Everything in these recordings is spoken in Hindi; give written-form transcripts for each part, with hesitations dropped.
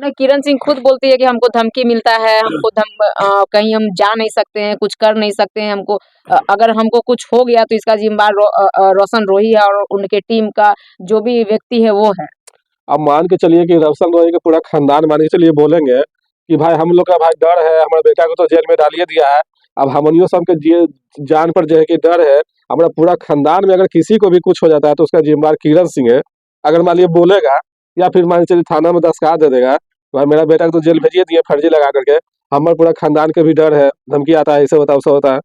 नहीं, किरण सिंह खुद बोलती है कि हमको धमकी मिलता है, हमको कहीं हम जा नहीं सकते हैं, कुछ कर नहीं सकते हैं, हमको अगर हमको कुछ हो गया तो इसका जिम्मेदार रोशन रोही है और उनके टीम का जो भी व्यक्ति है वो है। अब मान के चलिए कि रोशन रोही का पूरा खानदान मान के चलिए बोलेंगे कि भाई हम लोग का भाई डर है, हमारे बेटा को तो जेल में डालिए दिया है, अब हमनियों सबके जान पर जो है कि डर है, हमारा पूरा खानदान में अगर किसी को भी कुछ हो जाता है तो उसका जिम्मेदार किरण सिंह है। अगर मान लीजिए बोलेगा या फिर मान के चलिए थाना में दस्खत दे देगा, भाई मेरा बेटा को तो जेल भेजिए दिए फर्जी लगा करके, हमारे पूरा खानदान के भी डर है, धमकी आता है, ऐसे होता है वैसे होता है,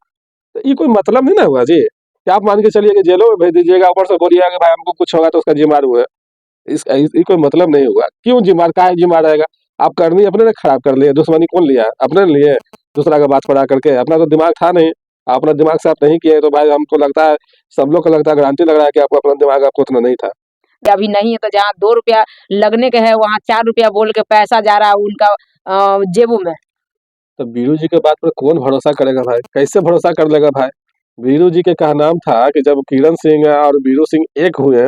तो ये कोई मतलब नहीं ना हुआ जी। क्या आप मान के चलिए कि जेलों में भेज दीजिएगा, ऊपर से बोलिएगा कि भाई हमको कुछ होगा तो उसका जिम्मेदार वो है, ये कोई मतलब नहीं हुआ। क्यों जिम्मेदार, काहे जिम्मेदार रहेगा? आप करनी अपने ने खराब कर लिए, दुश्मनी कौन लिया? अपने ने लिए, दूसरा का बात पड़ा करके। अपना तो दिमाग था नहीं, आप अपना दिमाग साफ नहीं किए तो भाई हमको लगता है, सब लोग को लगता है, गारंटी लग रहा है कि आपको अपना दिमाग आपको उतना नहीं था। अभी नहीं है तो जहाँ 2 रुपया लगने के है वहाँ 4 रुपया बोल के पैसा जा रहा है उनका जेबों में। तो बीरू जी के बात पर कौन भरोसा करेगा भाई? कैसे भरोसा कर लेगा भाई? बीरू जी के कहा नाम था कि जब किरण सिंह और बीरू सिंह एक हुए,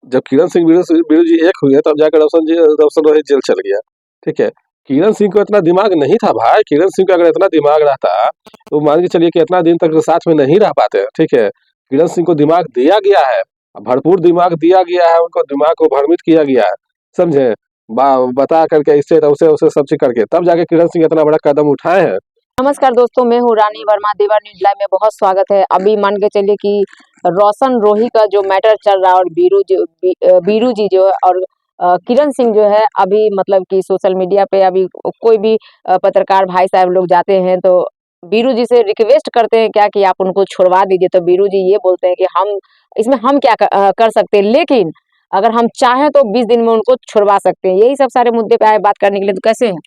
जब किरण सिंह बीरू जी एक हुए तब जाकर रोशन रोही जेल चल गया। ठीक है, किरण सिंह को इतना दिमाग नहीं था भाई। किरण सिंह का अगर इतना दिमाग रहता तो मान के चलिए कि इतना दिन तक साथ में नहीं रह पाते। ठीक है, किरण सिंह को दिमाग दिया गया है, भरपूर दिमाग दिया गया है, उनको दिमाग को भ्रमित किया गया है, समझे? बता करके इससे उसे उसे सब चीज करके तब जाके किरण सिंह इतना बड़ा कदम उठाए हैं। नमस्कार दोस्तों, मैं हूँ रानी वर्मा, देवर न्यूज लाइव में बहुत स्वागत है। अभी मान के चलिए कि रोशन रोही का जो मैटर चल रहा है और बीरू जी जो है और किरण सिंह जो है, अभी मतलब कि सोशल मीडिया पे अभी कोई भी पत्रकार भाई साहब लोग जाते हैं तो बीरू जी से रिक्वेस्ट करते हैं क्या कि आप उनको छुड़वा दीजिए, तो बीरू जी ये बोलते हैं कि हम क्या कर सकते हैं, लेकिन अगर हम चाहें तो 20 दिन में उनको छुड़वा सकते हैं। यही सब सारे मुद्दे पे आए बात करने के लिए, तो कैसे हैं?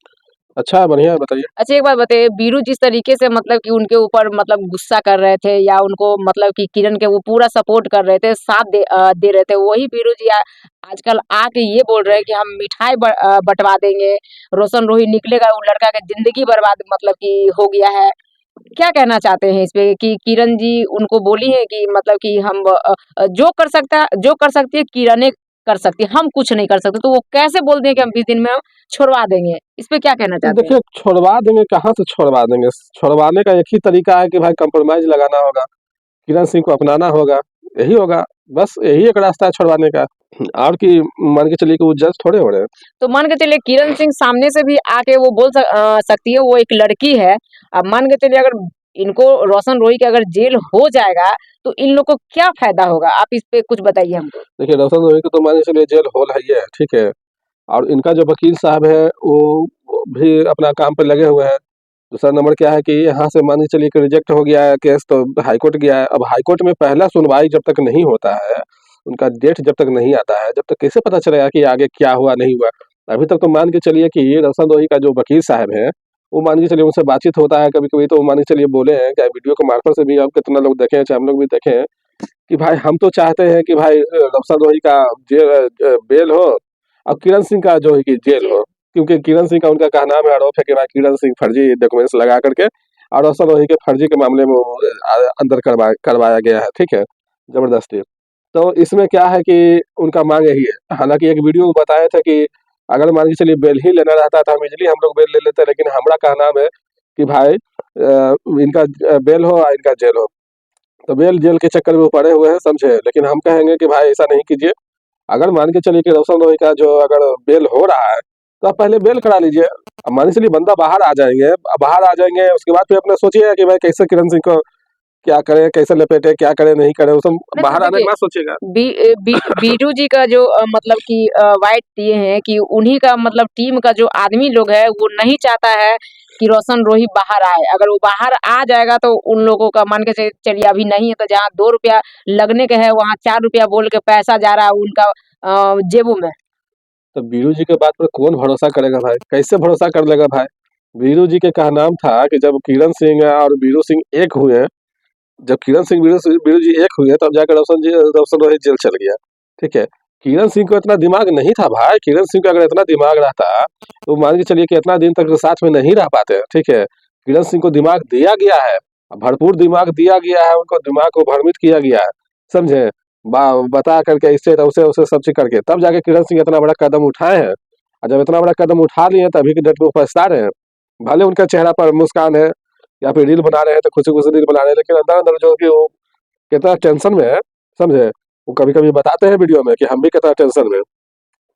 अच्छा, बढ़िया है, बताइए। अच्छा, एक बात बताइए, बीरू जिस तरीके से मतलब कि उनके ऊपर मतलब गुस्सा कर रहे थे या उनको मतलब कि किरण के वो पूरा सपोर्ट कर रहे थे, साथ दे रहे थे, वही बीरू जी आजकल आके ये बोल रहे हैं कि हम मिठाई बंटवा देंगे, रोशन रोही निकलेगा, वो लड़का का जिंदगी बर्बाद मतलब कि हो गया है। क्या कहना चाहते हैं इस पे कि किरण जी उनको बोली है कि मतलब कि हम जो कर सकती है किरणें कर सकती है, हम कुछ नहीं कर सकते, तो वो कैसे बोल दें कि हम 20 दिन में छुड़वा देंगे? इस पे क्या कहना चाहते हैं? देखिए, छुड़वा देंगे, कहाँ से छुड़वा देंगे? छुड़वाने का एक ही तरीका है कि भाई कंप्रोमाइज लगाना होगा, किरण सिंह को अपनाना होगा, यही होगा। बस यही एक रास्ता है छुड़वाने का। और कि मान के चलिए कि वो जज थोड़े हो रहे हैं। तो मान के चलिए किरण सिंह सामने से भी आके वो बोल सकती है, वो एक लड़की है। अब मान के चलिए अगर इनको रोशन रोही के अगर जेल हो जाएगा तो इन लोग को क्या फायदा होगा? आप इस पे कुछ बताइए हमको। देखिए, रोशन रोही को तो मान के चलिए जेल होल है ही है, ठीक है? और इनका जो वकील साहब है वो भी अपना काम पे लगे हुए हैं। दूसरा नंबर क्या है कि यहाँ से मान के चलिए कि रिजेक्ट हो गया है केस, तो हाईकोर्ट गया है। अब हाईकोर्ट में पहला सुनवाई जब तक नहीं होता है, उनका डेट जब तक नहीं आता है, जब तक कैसे पता चलेगा कि आगे क्या हुआ नहीं हुआ? अभी तक तो मान के चलिए कि ये रोशन रोही का जो वकील साहब है, वो मान के चलिए उनसे बातचीत होता है कभी-कभी, तो मान के चलिए बोले हैं, चाहे वीडियो के मार्फत से भी आप कितना लोग देखे हैं, चाहे हम लोग भी देखे हैं, कि भाई हम तो चाहते हैं कि भाई रोशन रोही का बेल हो और किरण सिंह का जो है कि जेल हो। क्योंकि किरण सिंह का उनका कहना है, आरोप है कि भाई किरण सिंह फर्जी डॉक्यूमेंट्स लगा करके और रोशन रोही के फर्जी के मामले में वो अंदर करवाया गया है, ठीक है, जबरदस्ती। तो इसमें क्या है कि उनका मांग यही है। हालांकि एक वीडियो में बताया था कि अगर मान के चलिए बेल ही लेना रहता तो हम इजली हम लोग बेल ले लेते, लेकिन हमारा कहना है कि भाई इनका बेल हो और इनका जेल हो। तो बेल जेल के चक्कर में वो पड़े हुए हैं, समझे? लेकिन हम कहेंगे कि भाई ऐसा नहीं कीजिए। अगर मान के चलिए कि रोशन रोही का जो अगर बेल हो रहा है तो आप पहले बेल करा लीजिए। अब मान के चलिए बंदा बाहर आ जाएंगे, उसके बाद फिर अपना सोचिएगा कि भाई कैसे किरण सिंह को क्या करें, कैसे लपेटे, क्या करें नहीं करें, वो सब नहीं, तो बाहर आने देखिए के बाद सोचिएगा। बीरू जी का जो मतलब कि वाइट ये है कि उन्हीं का मतलब टीम का जो आदमी लोग है वो नहीं चाहता है कि रोशन रोही बाहर आए। अगर वो बाहर आ जाएगा तो उन लोगों का मान के चलिए अभी नहीं है तो जहाँ 2 रुपया लगने के है वहाँ 4 रुपया बोल के पैसा जा रहा है उनका जेबों में। तो बीरू जी के बात पर कौन भरोसा करेगा भाई? कैसे भरोसा कर लेगा भाई? बीरू जी के कहा नाम था कि जब किरण सिंह और बीरू सिंह एक हुए, जब किरण सिंह बीरू जी एक हुए तब जाकर रोशन रोही जेल चल गया, ठीक है? किरण सिंह को इतना दिमाग नहीं था भाई। किरण सिंह का अगर इतना दिमाग रहता तो मान के चलिए कि इतना दिन तक साथ में नहीं रह पाते, ठीक है? किरण सिंह को दिमाग दिया गया है, भरपूर दिमाग दिया गया है, उनको दिमाग को भ्रमित किया गया है, समझे? बता करके इससे उसे उसे सब चीज करके तब जाके किरण सिंह इतना बड़ा कदम उठाए हैं। और जब इतना बड़ा कदम उठा लिए तभी की डेट में वो पछता रहे हैं। भले उनके चेहरा पर मुस्कान है या फिर रील बना रहे हैं तो खुशी खुशी रील बना रहे हैं, लेकिन अंदर अंदर जो कि वो कितना टेंशन में है, समझे। वो कभी कभी बताते हैं वीडियो में कि हम भी कितना टेंशन में हैं।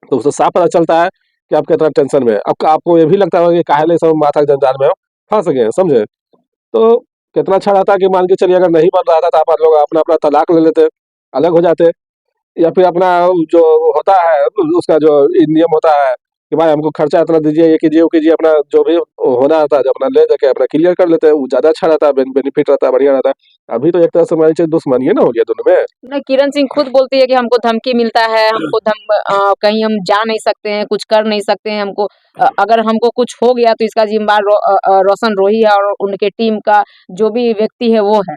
तो उससे साफ पता चलता है कि आप कितना टेंशन में हैं। अब आपको ये भी लगता होगा कि काहे ले सब माथा के जंजाल में फंस गए, समझे। तो कितना अच्छा रहता कि मान के चलिए अगर नहीं बन रहा था तो आप लोग अपना अपना तलाक ले लेते, अलग हो जाते, या फिर अपना जो होता है उसका जो नियम होता है कि भाई हमको खर्चा इतना दीजिए, ये कीजिए वो कीजिए, अपना जो भी होना होता है जो अपना ले जाके अपना क्लियर कर लेते हैं, वो ज्यादा अच्छा रहता है, बेनिफिट रहता है, बढ़िया रहता है। अभी तो एक तरह से हमारी चीज दुश्मनी ना हो गया दोनों में। नहीं, किरण सिंह खुद बोलती है कि हमको धमकी मिलता है, हमको कहीं हम जा नहीं सकते हैं, कुछ कर नहीं सकते हैं, हमको अगर हमको कुछ हो गया तो इसका जिम्मेदार रोशन रोही है और उनके टीम का जो भी व्यक्ति है वो है।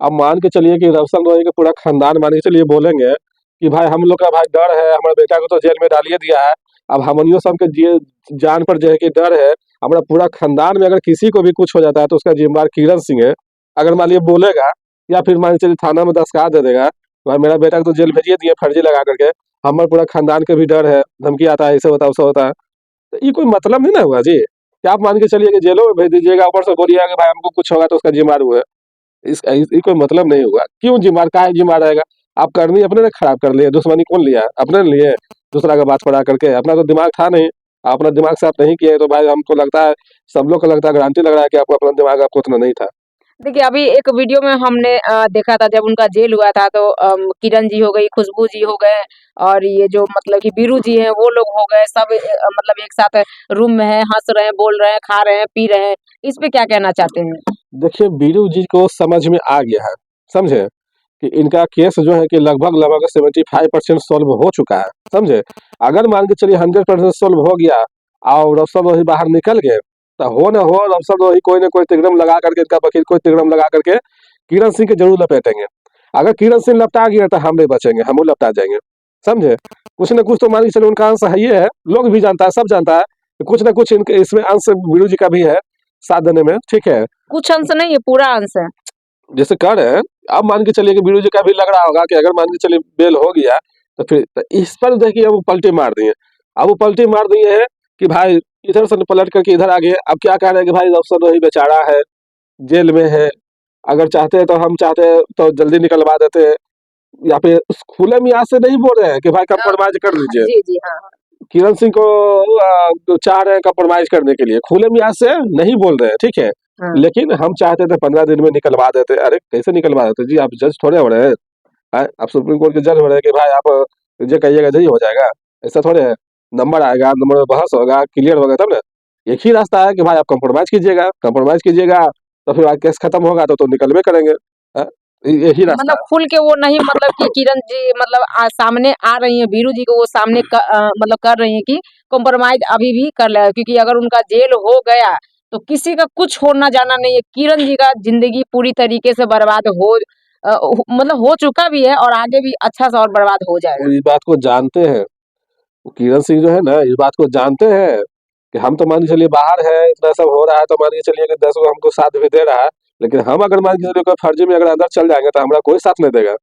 अब मान के चलिए कि रोशन रोही का पूरा खानदान मान के चलिए बोलेंगे कि भाई हम लोग का भाई डर है, हमारे बेटा को तो जेल में डालिए दिया है, अब हमनियों सब के जान पर जो है कि डर है, हमारा पूरा खानदान में अगर किसी को भी कुछ हो जाता है तो उसका जिम्मेदार किरण सिंह है। अगर मान लीजिए बोलेगा या फिर मान के चलिए थाना में दस्खत दे देगा, भाई मेरा बेटा को तो जेल भेजिए दिए फर्जी लगा करके, हमारे पूरा खानदान के भी डर है, धमकी आता है, ऐसे होता है वैसे होता है, तो ये कोई मतलब नहीं ना हुआ जी। क्या आप मान के चलिए कि जेलों में भेज दीजिएगा, ऊपर से बोलिएगा कि भाई हमको कुछ होगा तो उसका जिम्मेदार हुआ है। ये कोई मतलब नहीं हुआ। क्यों जिम्मेदार, काहे जिम्मेदार रहेगा। आप करनी अपने ने खराब कर लिए, दुश्मनी कौन लिया, अपने ने लिए, दूसरा का बात पड़ा करके। अपना तो दिमाग था नहीं, आप अपना दिमाग से आप नहीं किए तो भाई हमको लगता है, सब लोग को लगता है, गारंटी लग रहा है कि आपको अपना दिमाग आपको उतना नहीं था। देखिए, अभी एक वीडियो में हमने देखा था जब उनका जेल हुआ था तो किरण जी हो गई, खुशबू जी हो गए और ये जो मतलब कि बीरू जी हैं वो लोग हो गए, सब मतलब एक साथ रूम में हैं, हँस रहे हैं, बोल रहे हैं, खा रहे हैं, पी रहे हैं। इस पे क्या कहना चाहते हैं? देखिए बीरू जी को समझ में आ गया है, समझे, कि इनका केस जो है कि लगभग लगभग 75% सॉल्व हो चुका है, समझे। अगर मान के चलिए 100% सॉल्व हो गया और अफसर वही बाहर निकल गए, तो हो ना हो अफसर वही कोई ना कोई तिगड़म लगा करके, इनका वकील कोई तिगड़म लगा करके किरण सिंह के जरूर लपेटेंगे। अगर किरण सिंह लपटा गया तो हम नहीं बचेंगे, हम लपटा जाएंगे, समझे। कुछ ना कुछ तो मान के चलिए उनका अंश है, ये है, लोग भी जानता है, सब जानता है कि कुछ ना कुछ इनके इसमें अंश बीरू जी का भी है साथ देने में, ठीक है। कुछ अंश नहीं है, पूरा अंश है। जैसे कर रहे हैं, अब मान के चलिए कि बीरू जी का भी लग रहा होगा कि अगर मान के चलिए बेल हो गया तो फिर तो इस पर देखिए अब वो पलटी मार दिए। अब वो पलटी मार दिए हैं कि भाई इधर से पलट करके इधर आ गए। अब क्या कह रहे हैं कि भाई अफसर वही बेचारा है, जेल में है, अगर चाहते हैं तो हम चाहते हैं तो जल्दी निकलवा देते हैं, या फिर खुले मियाँ से नहीं बोल रहे हैं कि भाई कंप्रोमाइज कर लीजिए। जी, जी, हाँ, हाँ। किरण सिंह को तो चाह रहे हैं कंप्रोमाइज करने के लिए, खुले मियाँ से नहीं बोल रहे हैं, ठीक है। हाँ। लेकिन हम चाहते थे 15 दिन में निकलवा देते। अरे कैसे निकलवा देते जी, आप जज थोड़े हो रहे हैं, आप सुप्रीम कोर्ट के जज हो रहे हैं कि भाई आप जो कहिएगा यही हो जाएगा, ऐसा थोड़े है। नंबर आएगा, नंबर में बहस होगा, क्लियर होगा तब ना। एक ही रास्ता है कि भाई आप कंप्रोमाइज कीजिएगा, कंप्रोमाइज कीजिएगा तो फिर आज केस खत्म होगा तो निकलवे करेंगे। हाँ, यही रास्ता मतलब है। खुल के वो नहीं, मतलब कि किरण जी मतलब सामने आ रही हैं, बीरू जी को वो सामने मतलब कर रही हैं कि कॉम्प्रोमाइज अभी भी कर ले, क्योंकि अगर उनका जेल हो गया तो किसी का कुछ होना जाना नहीं है। किरण जी का जिंदगी पूरी तरीके से बर्बाद मतलब हो चुका भी है और आगे भी अच्छा सा और बर्बाद हो जाएगा। वो इस बात को जानते हैं, वो किरण सिंह जो है ना इस बात को जानते हैं कि हम तो मान के चलिए बाहर है, इतना सब हो रहा है तो मान के चलिए कि 10 गो हमको साथ भी दे रहा है, लेकिन हम अगर मान के चलिए कोई फर्जी में अगर अंदर चल जाएंगे तो हमारा कोई साथ नहीं देगा,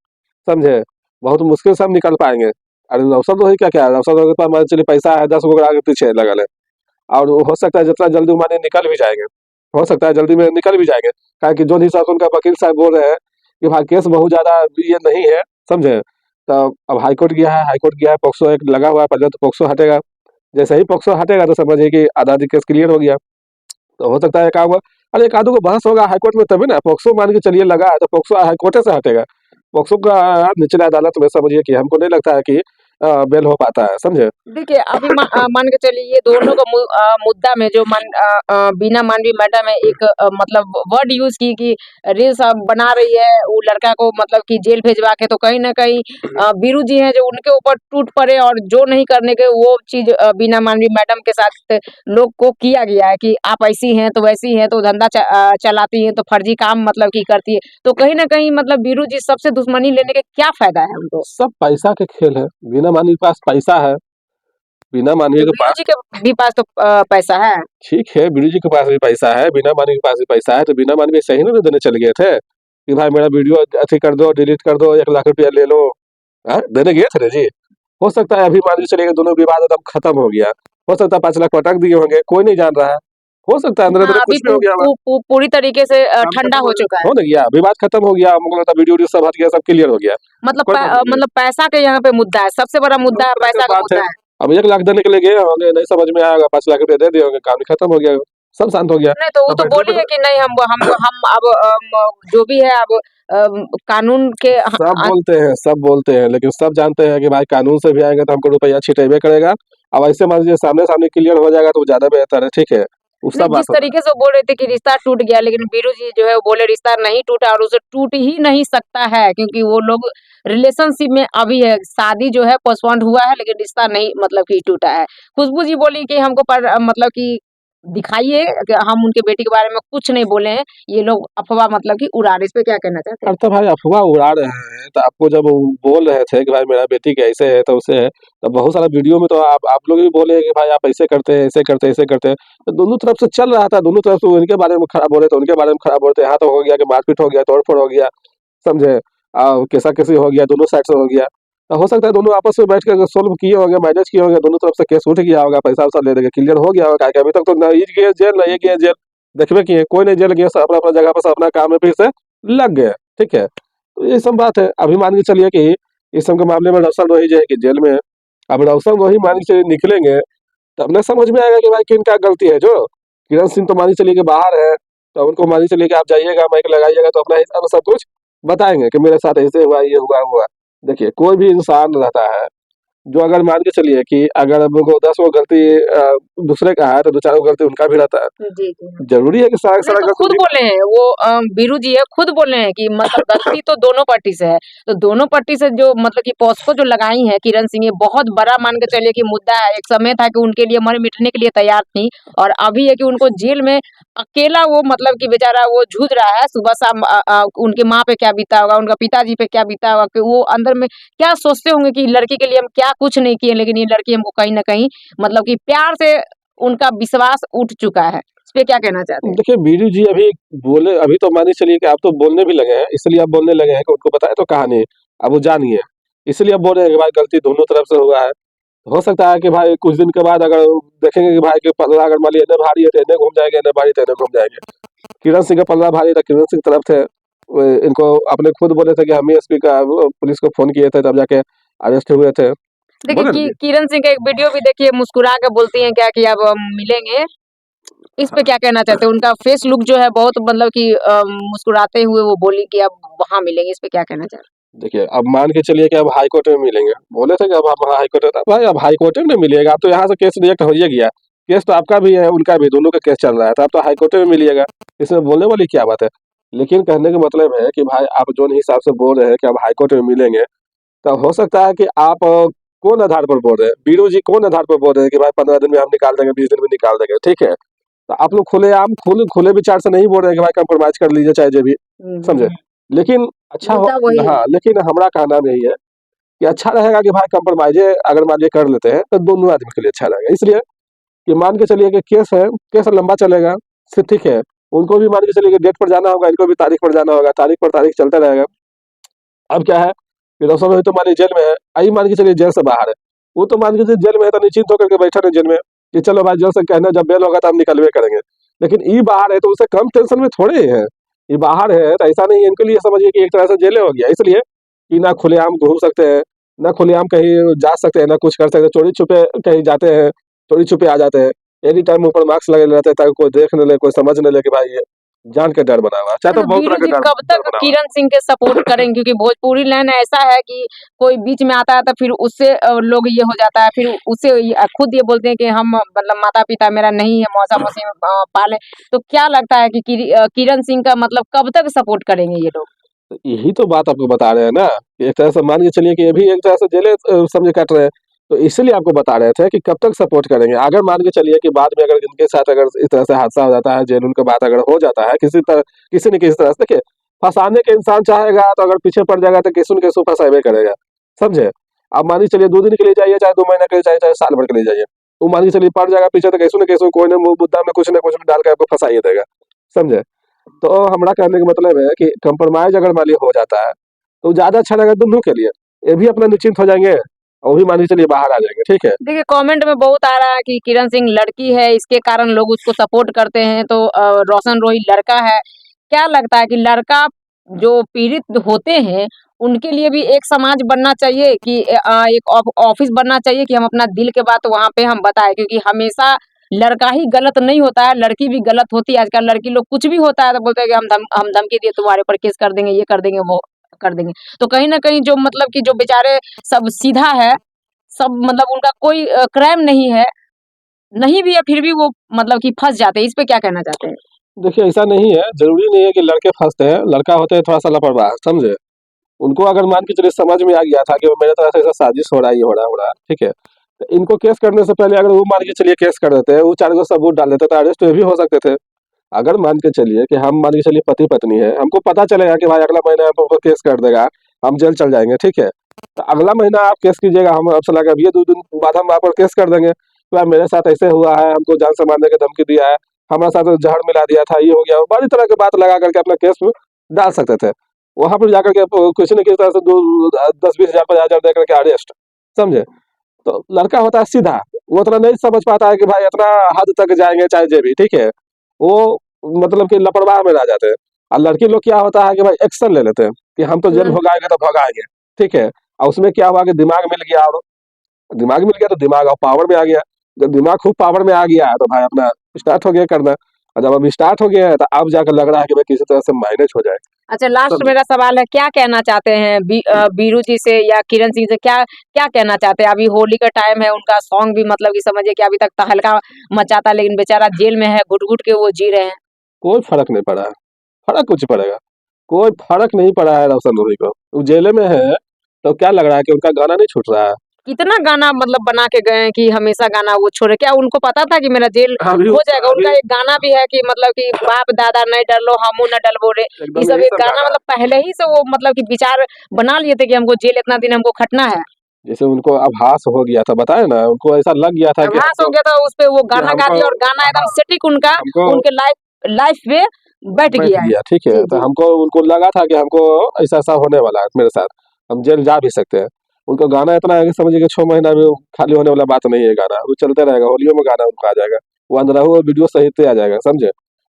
समझे। बहुत मुश्किल से हम निकल पाएंगे। अरे अवसर तो ही क्या क्या है, अवसर के पास मान के चलिए पैसा है, 10 गो आगे पीछे लगल है, और वो हो सकता है जितना जल्दी माने निकल भी जाएंगे, हो सकता है जल्दी में निकल भी जाएंगे। क्या कि जो हिसाब से उनका वकील साहब बोल रहे हैं कि भाई केस बहुत ज्यादा ये नहीं है, समझे। तो अब हाईकोर्ट गया है, हाईकोर्ट गया है, पॉक्सो एक लगा हुआ है, पहले तो पॉक्सो हटेगा। जैसे ही पॉक्सो हटेगा तो समझिए कि आधा आधी केस क्लियर हो गया। तो हो सकता है एक आध, अरे एक आधो को बहस होगा हाईकोर्ट में तभी ना, पॉक्सो मान के चलिए लगा है तो पॉक्सो हाईकोर्ट से हटेगा। पॉक्सो का निचले अदालत में समझिए कि हमको नहीं लगता है कि बेल हो पाता है, समझे। देखिए, अभी मान के चलिए ये दोनों का मुद्दा में जो बीना मांडवी मैडम है, एक मतलब वर्ड यूज की कि रील्स बना रही है वो लड़का को मतलब कि जेल भेजवा के, तो कहीं ना कहीं बीरू जी हैं जो उनके ऊपर टूट पड़े और जो नहीं करने के वो चीज बीना मांडवी मैडम के साथ लोग को किया गया है कि आप ऐसी हैं तो वैसी हैं तो धंधा चलाती हैं तो फर्जी काम मतलब की करती है, तो कहीं ना कहीं मतलब बीरू जी सबसे दुश्मनी लेने के क्या फायदा है उनको? सब पैसा के खेल है, बिना मानवी के पास पैसा है, बिना मानवीय तो के बीरू पास। जी के भी पास तो पैसा है। ठीक है, बीरू जी के पास भी पैसा है, बिना मानवी के पास भी पैसा है, तो बिना मानवी सही ना देने चल गए थे कि भाई मेरा वीडियो अथी कर दो, डिलीट कर दो, 1 लाख रुपया ले लो। हाँ, देने गए थे ना जी। हो सकता है अभी मान के चलिए कि दोनों विवाद एकदम खत्म हो गया, हो सकता है 5 लाख पटक दिए होंगे, कोई नहीं जान रहा है। हो सकता है अंदर-अंदर हाँ, अभी कुछ भी हो गया होगा। पूरी तरीके से काम ठंडा खत्म हो चुका है। हो ना गया, विवाद खत्म हो गया, हमको लगता है वीडियो-वीडियो सब हट गया, सब क्लियर हो गया। कोई प्रॉब्लम नहीं है। मतलब पैसा के यहाँ पे मुद्दा है, सबसे बड़ा मुद्दा है, दूसरे की पैसा का बात है। मुद्दा है। अब 1 लाख देने के लिए गए होंगे, नहीं समझ में आया होगा, 5 लाख रुपए दे दिए होंगे, काम ही खत्म हो गया, सब शांत हो गया। नहीं तो वो अब तो बैठने बोली पे है तो कि नहीं हम अब जो भी है अब कानून के सब बोलते हैं, लेकिन सब जानते हैं कि भाई कानून से भी आएँगे तो हमको रुपया छिटेबे करेगा। अब ऐसे मान लीजिए सामने-सामने क्लियर हो जाएगा तो वो ज़्यादा बेहतर है, ठीक है? वो नहीं, सब जिस बात होता है। तरीके से वो बोल रहे थे कि रिश्ता टूट गया, लेकिन बीरू जी जो है वो बोले रिश्ता नहीं टूटा और उसे टूट ही नहीं सकता है, क्योंकि वो लोग रिलेशनशिप में अभी है। शादी जो है पोस्टपोन्ड हुआ है, लेकिन रिश्ता नहीं मतलब कि टूटा है। खुशबू जी बोली कि हमको मतलब कि दिखाइए कि हम उनके बेटी के बारे में कुछ नहीं बोले हैं, ये लोग अफ़वाह मतलब कि उड़ा रहे हैं। इस पे क्या कहना चाहते हैं? अब तो भाई अफ़वाह उड़ा रहे हैं, तो आपको जब वो बोल रहे थे कि भाई मेरा बेटी के ऐसे है, तो वैसे है, तो बहुत सारा वीडियो में तो आप लोग भी बोले हैं कि भाई आप ऐसे करते हैं, ऐसे करते हैं, ऐसे करते हैं। तो दोनों तरफ से चल रहा था, दोनों तरफ से वो इनके बारे में खराब बोल रहे थे, उनके बारे में खराब बोल रहे थे, यहाँ तो हो गया कि मारपीट हो गया, तोड़-फोड़ हो गया, समझे? केसा-केसी हो गया, दोनों साइड से हो गया। तो हो सकता है दोनों आपस में बैठ के सॉल्व किए होंगे, मैनेज किए होंगे, दोनों तरफ से केस उठ गया होगा, पैसा-वैसा ले देके क्लियर हो गया होगा, काहे कि अभी तक तो ना ई गए जेल, ना ये गए जेल। देखबे किए, कोई नहीं जेल गया, सब अपना-अपना जगह पे सब अपना काम में फिर से लग गए, ठीक है? तो ये सब बात है। अभी मान के चलिए कि इस सब के मामले में रौशन रोही जो है कि जेल में है। अब रौशन रोही मान के चलिए निकलेंगे, तब ना समझ में आएगा कि भाई किनका गलती है जो। किरण सिंह तो मान के चलिए कि बाहर है, तो उनको मान के चलिए कि आप जाइएगा, माइक लगाइएगा तो अपना हिसाब से सब कुछ बताएँगे कि मेरे साथ ऐसे हुआ, ये हुआ, वो हुआ। देखिए, कोई भी इंसान रहता है जो अगर मान के चलिए कि अगर वो 10 गो गलती दूसरे का है, तो 2-4 गो गलती उनका भी रहता है। जी, जी। ज़रूरी है कि सारा का नहीं सारा तो गलती खुद उन्हीं का। बोले हैं वो बीरू जी है, खुद बोले हैं कि मतलब गलती तो दोनों पार्टी से है। तो दोनों पार्टी से जो मतलब कि पॉस्को जो लगाई है किरण सिंह, ये बहुत बड़ा मान के चलिए कि मुद्दा है। एक समय था कि उनके लिए मर मिटने के लिए तैयार थी, और अभी है कि उनको जेल में अकेला वो मतलब कि बेचारा वो जूझ रहा है। सुबह-शाम उनकी माँ पे क्या बीता होगा, उनका पिताजी पे क्या बीता होगा, कि वो अंदर में क्या सोचते होंगे कि लड़की के लिए हम क्या कुछ नहीं किए, लेकिन ये लड़की हमको कहीं न कहीं मतलब कि प्यार से उनका विश्वास उठ चुका है। इस पे क्या कहना चाहते हैं? देखिए, बीरू जी अभी बोले, अभी तो मान के चलिए कि आप तो बोलने भी लगे हैं, इसलिए आप बोलने लगे हैं कि उनको बताए तो कहानी, अब वो जानिए। इसलिए आप बोल रहे हैं कि भाई गलती दोनों तरफ से हुआ है। हो सकता है कि भाई कुछ दिन के बाद अगर देखेंगे कि भाई के पल्ला अगर मान लीजिए इन्हें भारी है तो इन्हें घूम जाएँगे, इन्हें भारी तो इन्हें घूम जाएँगे। किरण सिंह का पल्ला भारी था, किरण सिंह तरफ थे। इनको अपने खुद बोले थे कि हम ही एसपी का वो पुलिस को फ़ोन किए थे, तब जाके अरेस्ट हुए थे। देखिए बोले ना कि जी। किरण सिंह का एक वीडियो भी देखिए, मुस्कुरा के बोलती हैं क्या कि अब हम मिलेंगे। इस पे क्या कहना चाहते हैं? उनका फेस लुक जो है बहुत मतलब कि मुस्कुराते हुए वो बोली कि अब वहाँ मिलेंगे। इस पे क्या कहना चाहते हैं? देखिए, अब मान के चलिए कि अब हाई कोर्ट में मिलेंगे। बोले थे कि अब हम हाई कोर्ट में, भाई अब हाई कोर्ट में मिलिएगा, अब तो यहाँ से केस रिजेक्ट हो ही गया। केस तो आपका भी है, उनका भी, दोनों का केस चल रहा है, तो अब तो हाई कोर्ट में मिलिएगा। इसमें बोलने वाली क्या बात है? लेकिन कहने का मतलब है कि भाई आप जो हिसाब से बोल रहे हैं कि अब हाई कोर्ट में मिलेंगे, तो हो सकता है कि आप कौन आधार पर बोल रहे हैं? बीरू जी कौन आधार पर बोल रहे हैं कि भाई 15 दिन में हम निकाल देंगे, 20 दिन में निकाल देंगे, ठीक है? तो आप लोग खुलेआम खुले विचार से नहीं बोल रहे हैं कि भाई कंप्रोमाइज़ कर लीजिए चाहे जो भी, समझे? जी। लेकिन अच्छा हो, मुद्दा वही है। हाँ, लेकिन हमारा कहना भी यही है कि अच्छा रहेगा कि भाई कंप्रोमाइज़े अगर मान लीजिए कर लेते हैं, तो दोनों आदमी के लिए अच्छा रहेगा। इसलिए कि मान के चलिए कि केस है, केस लंबा चलेगा, ठीक है। उनको भी मान के चलिए कि डेट पर जाना होगा, इनको भी तारीख पर जाना होगा, तारीख पर तारीख चलता रहेगा। अब क्या है कि रौशन रोही तो मान लीजिए जेल में है, आई मान के चलिए जेल से बाहर है। वो तो मान के चलिए जेल में है तो निश्चिंत होकर के बैठा रहे जेल में कि चलो भाई जेल से कहना जब बेल होगा तो हम निकलवे करेंगे। लेकिन ये बाहर है तो उससे कम टेंशन में थोड़े ही है। ये बाहर है तो ऐसा नहीं है, इनके लिए समझिए कि एक तरह से जेले हो गया। इसलिए कि ना खुलेआम घूम सकते हैं, ना खुलेआम कहीं जा सकते हैं, ना कुछ कर सकते हैं। चोरी-छुपे कहीं जाते हैं, चोरी-छुपे आ जाते हैं। एनी टाइम ऊपर मास्क लगे रहते हैं ताकि कोई देख न ले, कोई समझ न ले कि भाई ये जान के डर बना हुआ है। चाहे तो तो बहुत बीरू तरह के जी डर कब डर तक बना हुआ है। किरण सिंह के सपोर्ट करेंगे? क्योंकि भोजपुरी लाइन ऐसा है कि कोई बीच में आता है तो फिर उससे लोग ये हो जाता है, फिर उससे खुद ये बोलते हैं कि हम मतलब माता-पिता मेरा नहीं है, मौसा-मौसी पाले। तो क्या लगता है कि किरण सिंह का मतलब कब तक सपोर्ट करेंगे ये लोग? तो यही तो बात आपको बता रहे हैं ना, कि एक तरह से मान के चलिए कि ये भी एक तरह से जेले समझे काट रहे हैं। तो इसीलिए आपको बता रहे थे कि कब तक सपोर्ट करेंगे। अगर मान के चलिए कि बाद में अगर इनके साथ अगर इस तरह से हादसा हो जाता है, जेल के बाद अगर हो जाता है किसी न किसी तरह से, देखिए फँसाने के इंसान चाहेगा तो अगर पीछे पड़ जाएगा तो किसी न किसी को फँसाएबे करेगा, समझे? आप मान के चलिए 2 दिन के लिए जाइए, चाहे 2 महीने के लिए जाइए, चाहे साल भर के लिए जाइए। वो मान के चलिए पड़ जाएगा पीछे तो किसी न किसी कोई न मुद्दा में कुछ न कुछ डाल के आपको फँसा ही देगा, समझे? तो हमारा कहने का मतलब है कि कंप्रोमाइज़ अगर मान लीजिए हो जाता है, तो ज़्यादा अच्छा रहेगा दोनों के लिए। ये भी अपना निश्चिंत हो जाएँगे, वो भी मान के चलिए बाहर आ जाएंगे। ठीक है, देखिए कमेंट में बहुत आ रहा है कि किरण सिंह लड़की है, इसके कारण लोग उसको सपोर्ट करते हैं, तो रोशन रोही लड़का है। क्या लगता है कि लड़का जो पीड़ित होते हैं उनके लिए भी एक समाज बनना चाहिए कि एक ऑफिस बनना चाहिए कि हम अपना दिल के बात वहाँ पे हम बताएं, क्योंकि हमेशा लड़का ही गलत नहीं होता है, लड़की भी गलत होती है। आजकल लड़की लोग कुछ भी होता है तो बोलते हैं कि हम धमकी दिए तुम्हारे ऊपर केस कर देंगे, ये कर देंगे, वो कर देंगे। तो कहीं ना कहीं जो मतलब कि जो बेचारे सब सीधा है, सब मतलब उनका कोई क्राइम नहीं है, नहीं भी है, फिर भी वो मतलब कि फँस जाते हैं। इस पे क्या कहना चाहते हैं? देखिए ऐसा नहीं है, ज़रूरी नहीं है कि लड़के फँसते हैं, लड़का होते हैं थोड़ा-सा लापरवाह, समझे? उनको अगर मान के चलिए समझ में आ गया था कि मेरे तरफ से ऐसा साजिश हो रहा है, ये हो रहा है, ठीक है? तो इनको केस करने से पहले अगर वो मान के चलिए केस कर देते, वो 4 गो सबूत डाल देते, तो अरेस्ट ये भी हो सकते थे। अगर मान के चलिए कि हम मान के चलिए पति-पत्नी है, हमको पता चलेगा कि भाई अगला महीना हम पर केस कर देगा, हम जेल चल जाएँगे, ठीक है? तो अगला महीना आप केस कीजिएगा, हम आपसे लगा अब ये 2 दिन बाद हम आप पर केस कर देंगे, कि भाई मेरे साथ ऐसे हुआ है, हमको जान से मारने की धमकी दिया है, हमारे साथ ज़हर मिला दिया था, ये हो गया, बड़ी तरह की बात लगा करके अपना केस में डाल सकते थे। वहाँ पर जाकर के किसी न किसी तरह से 10-20 हज़ार 50 हज़ार दे करके अरेस्ट, समझे? तो लड़का होता है सीधा, वो इतना नहीं समझ पाता है कि भाई इतना हद तक जाएँगे चाहे जे भी, ठीक है? वो मतलब कि लापरवाह में रह जाते हैं। और लड़के लोग क्या होता है कि भाई एक्शन ले लेते हैं, कि हम तो जेल हुँ। भगाएँगे तो भगाएँगे, ठीक है? और उसमें क्या हुआ कि दिमाग मिल गया, और दिमाग मिल गया तो दिमाग अब पावर में आ गया। जब दिमाग खूब पावर में आ गया है तो भाई अपना स्टार्ट हो गया करना, और जब अब स्टार्ट हो गया है तो अब जाकर लग रहा है कि भाई किसी तरह से मैनेज हो जाए। अच्छा, लास्ट समझे? मेरा सवाल है, क्या कहना चाहते हैं बीरू जी से या किरण सिंह से, क्या क्या कहना चाहते हैं? अभी होली का टाइम है, उनका सॉन्ग भी मतलब कि समझिए कि अभी तक तहलका मचाता है, लेकिन बेचारा जेल में है, घुट-घुट के वो जी रहे हैं। कोई फ़र्क नहीं पड़ा है, फ़र्क कुछ पड़ेगा? कोई फ़र्क नहीं पड़ा है रोशन रूही को। वो जेल में है, तो क्या लग रहा है कि उनका गाना नहीं छूट रहा है? कितना गाना मतलब बना के गए हैं कि हमेशा गाना वो छोड़े, क्या उनको पता था कि मेरा जेल अभी हो जाएगा? अभी उनका एक गाना भी है कि मतलब कि बाप दादा नहीं डरलो हमू न डलबो रे, ये एकदम सब यही एक सब गाना गाना है। मतलब पहले ही से वो मतलब कि विचार बना लिए थे कि हमको जेल इतना दिन हमको खटना है। जैसे उनको आभास हो गया था, बताए ना, उनको ऐसा लग गया था आभास हो गया था, उस पे वो गाना गा हमको दिया और गाना एकदम हाँ, सटीक उनका हमको उनके लाइफ लाइफ पे बैठ बैठ गया है। गया, ठीक है? जी, तो जी। हमको उनको लगा था कि हमको ऐसा-ऐसा होने वाला है मेरे साथ, हम जेल जा भी सकते हैं। उनको गाना इतना है कि समझिए कि 6 महीना में वो खाली होने वाला बात नहीं है गाना, वो चलते रहेगा, होलियों में गाना उनका आ जाएगा, वो अंदरहु वीडियो सहित ही आ जाएगा, समझे?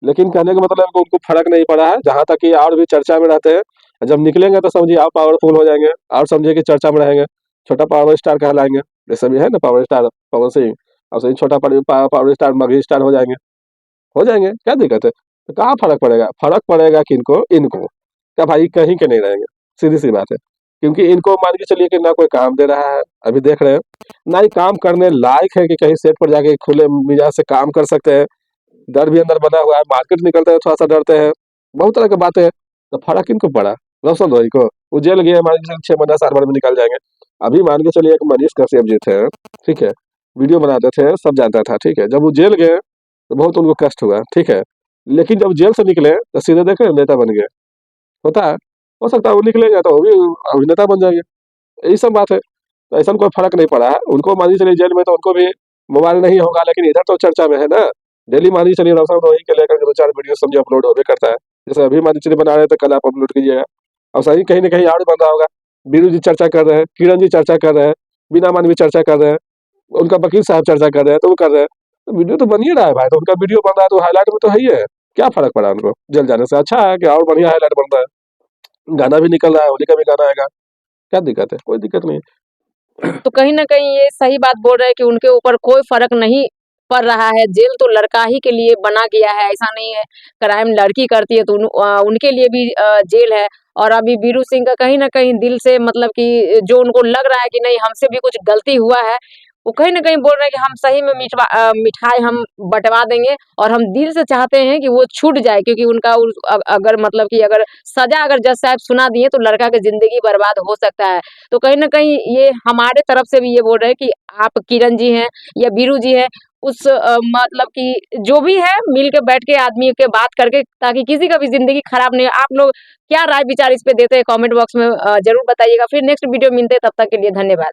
लेकिन कहने का मतलब है कि उनको फ़र्क नहीं पड़ा है, जहाँ तक कि और भी चर्चा में रहते हैं, जब निकलेंगे तो समझिए और पावरफुल हो जाएँगे, और समझिए कि चर्चा में रहेंगे, छोटा पावर स्टार कहलाएँगे। जैसे अभी है ना पावर स्टार पवन सिंह, और सही छोटा पावर स्टार मगही स्टार हो जाएँगे, क्या दिक्कत है? तो कहाँ फ़र्क पड़ेगा? फ़र्क पड़ेगा किनको? इनको। क्या भाई कहीं के नहीं रहेंगे, सीधी-सी बात है। क्योंकि इनको मान के चलिए कि ना कोई काम दे रहा है, अभी देख रहे हैं, ना ही काम करने लायक है कि कहीं सेट पर जाके खुले मिजाज से काम कर सकते हैं। डर भी अंदर बना हुआ है, मार्केट निकलते हैं थोड़ा-सा डरते हैं, बहुत तरह की बातें हैं। तो फ़र्क किनको पड़ा? रोशन रोय को? वो जेल गए मान के चलिए 6 महीना साल भर में निकल जाएँगे। अभी मान के चलिए एक मनीष कश्यप जी थे, ठीक है? वीडियो बनाते थे, सब जानता था, ठीक है? जब वो जेल गए तो बहुत उनको कष्ट हुआ, ठीक है? लेकिन जब जेल से निकले तो सीधे देखे नेता बन गए, होता है। हो सकता है वो निकलेंगे तो वो भी अभिनेता बन जाएँगे, यही सब बात है। तो ऐसा कोई फ़र्क नहीं पड़ा है, उनको मान के चलिए जेल में तो उनको भी मोबाइल नहीं होगा, लेकिन इधर तो चर्चा में है ना। डेली मान के चलिए रोशन रोही के लेकर के 2-4 वीडियो समझिए अपलोड होबे करता है। जैसे अभी मान के चलिए बना रहे थे, कल आप अपलोड कीजिएगा, और सही कहीं न कहीं और बन रहा होगा। बीरू जी चर्चा कर रहे हैं, किरण जी चर्चा कर रहे हैं, बीना मानवी चर्चा कर रहे हैं, उनका वकील साहब चर्चा कर रहे हैं, तो वो कर रहे हैं। तो वीडियो तो बन ही रहा है भाई, तो उनका वीडियो बन रहा है तो हाइलाइट में तो है ही है। क्या फ़र्क पड़ा उनको जेल जाने से? अच्छा है कि और बढ़िया हाइलाइट बन रहा है। गाना भी निकल रहा है, होली का भी गाना आएगा। क्या दिक्कत है? कोई दिक्कत नहीं है। तो कहीं न कहीं ये सही बात बोल रहे हैं कि उनके ऊपर कोई फ़र्क नहीं पड़ रहा है, जेल तो लड़का ही के लिए बना गया है, ऐसा नहीं है, क्राइम लड़की करती है तो उनके लिए भी जेल है। और अभी बीरू सिंह का कहीं न कहीं दिल से मतलब कि जो उनको लग रहा है कि नहीं हमसे भी कुछ गलती हुआ है, वो कहीं न कहीं बोल रहे हैं कि हम सही में मिठाई हम बँटवा देंगे और हम दिल से चाहते हैं कि वो छूट जाए, क्योंकि उनका अगर मतलब कि अगर सज़ा अगर जज साहब सुना दिए तो लड़का की ज़िंदगी बर्बाद हो सकता है। तो कहीं न कहीं ये हमारे तरफ से भी ये बोल रहे हैं कि आप किरण जी हैं या बीरू जी हैं, उस मतलब कि जो भी है मिल के बैठ के आदमी के बात करके, ताकि किसी का भी ज़िंदगी खराब नहीं हो। आप लोग क्या राय विचार इस पे देते हैं कमेंट बॉक्स में ज़रूर बताइएगा। फिर नेक्स्ट वीडियो मिलते हैं, तब तक के लिए धन्यवाद।